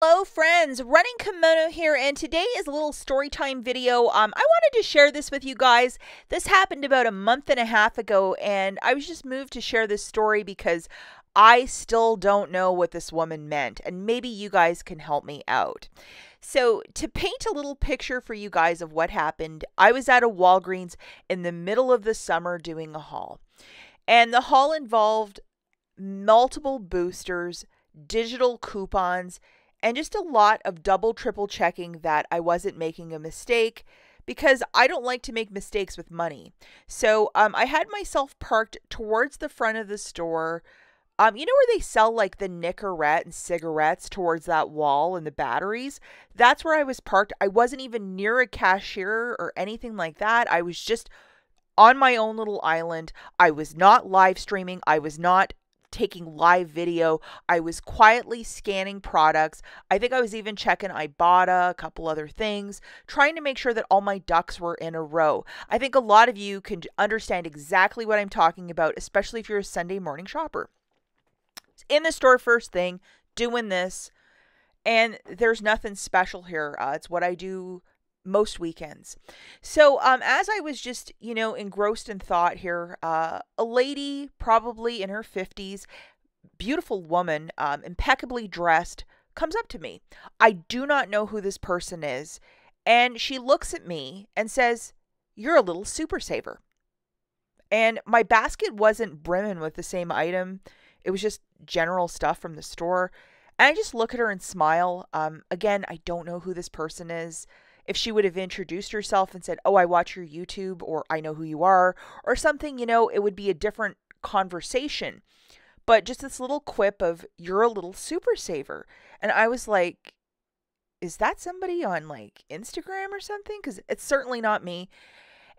Hello friends, Running Kimono here, and today is a little story time video. I wanted to share this with you guys. This happened about a month and a half ago, and I was just moved to share this story because I still don't know what this woman meant, and maybe you guys can help me out. So, to paint a little picture for you guys of what happened, I was at a Walgreens in the middle of the summer doing a haul. And the haul involved multiple boosters, digital coupons, and just a lot of double, triple checking that I wasn't making a mistake because I don't like to make mistakes with money. So I had myself parked towards the front of the store. You know where they sell like the Nicorette and cigarettes towards that wall and the batteries? That's where I was parked. I wasn't even near a cashier or anything like that. I was just on my own little island. I was not live streaming. I was not taking live video. I was quietly scanning products. I think I was even checking IBOTTA, a couple other things, trying to make sure that all my ducks were in a row. I think a lot of you can understand exactly what I'm talking about, especially if you're a Sunday morning shopper. In the store first thing, doing this, and there's nothing special here. It's what I do most weekends. So as I was just, engrossed in thought here, a lady probably in her 50s, beautiful woman, impeccably dressed, comes up to me. I do not know who this person is. And she looks at me and says, "You're a little super saver." And my basket wasn't brimming with the same item. It was just general stuff from the store. And I just look at her and smile. Again, I don't know who this person is. If she would have introduced herself and said, "Oh, I watch your YouTube," or "I know who you are," or something, it would be a different conversation. But just this little quip of, "You're a little super saver." And I was like, is that somebody on like Instagram or something? Because it's certainly not me.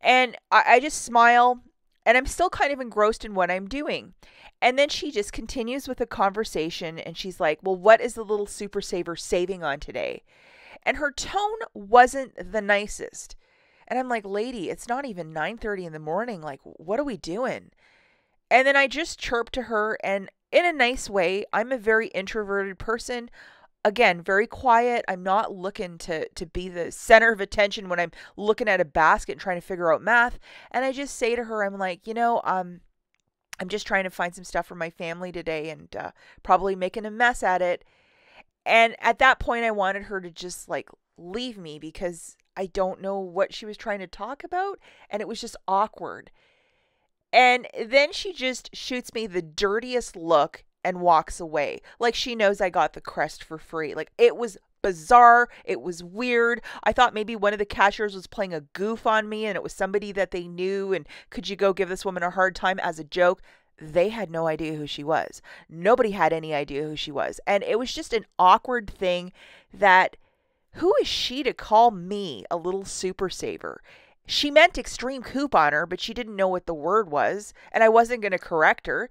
And I just smile, and I'm still kind of engrossed in what I'm doing. And then she just continues with the conversation, and she's like, "Well, what is the little super saver saving on today?" And her tone wasn't the nicest. And I'm like, "Lady, it's not even 9:30 in the morning. Like, what are we doing?" And then I just chirped to her, and in a nice way. I'm a very introverted person. Again, very quiet. I'm not looking to be the center of attention when I'm looking at a basket and trying to figure out math. And I just say to her, I'm like, I'm just trying to find some stuff for my family today, and probably making a mess at it. And at that point, I wanted her to just like leave me because I don't know what she was trying to talk about. And it was just awkward. And then she just shoots me the dirtiest look and walks away. Like she knows I got the crest for free. Like it was bizarre. It was weird. I thought maybe one of the cashiers was playing a goof on me and it was somebody that they knew. And could you go give this woman a hard time as a joke? They had no idea who she was. Nobody had any idea who she was. And it was just an awkward thing that who is she to call me a little super saver? She meant extreme couponer, but she didn't know what the word was, and I wasn't going to correct her.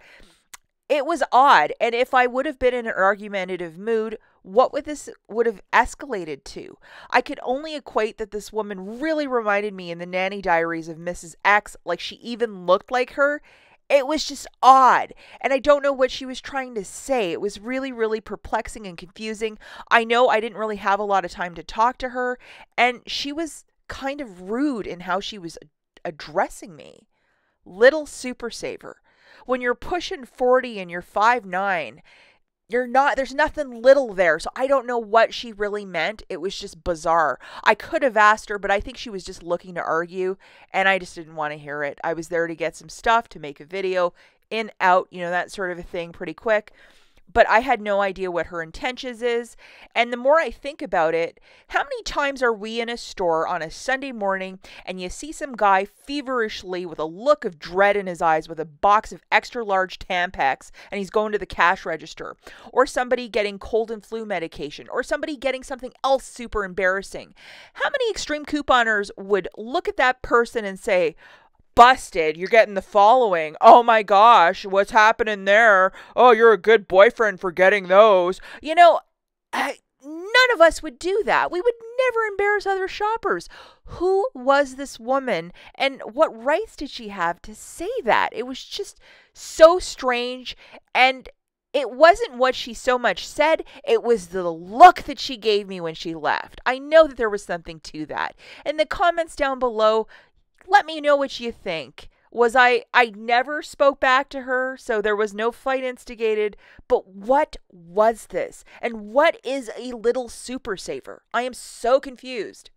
It was odd, and if I would have been in an argumentative mood, what would this would have escalated to? I could only equate that this woman really reminded me in the Nanny Diaries of Mrs. X, like she even looked like her. It was just odd, and I don't know what she was trying to say. It was really, really perplexing and confusing. I know I didn't really have a lot of time to talk to her, and she was kind of rude in how she was addressing me. Little super saver. When you're pushing 40 and you're 5'9", you're not, there's nothing little there. So I don't know what she really meant. It was just bizarre. I could have asked her, but I think she was just looking to argue, and I just didn't want to hear it. I was there to get some stuff, to make a video, in, out, that sort of a thing pretty quick. But I had no idea what her intentions is. And the more I think about it, how many times are we in a store on a Sunday morning and you see some guy feverishly with a look of dread in his eyes with a box of extra large Tampax and he's going to the cash register, or somebody getting cold and flu medication, or somebody getting something else super embarrassing? How many extreme couponers would look at that person and say, "Busted, you're getting the following. Oh my gosh, what's happening there? Oh, you're a good boyfriend for getting those." None of us would do that. We would never embarrass other shoppers. Who was this woman, and what rights did she have to say that? It was just so strange. And It wasn't what she so much said, it was the look that she gave me when she left. I know that there was something to that. In the comments down below, let me know what you think. I never spoke back to her, so there was no fight instigated, but what was this? And what is a little super saver? I am so confused.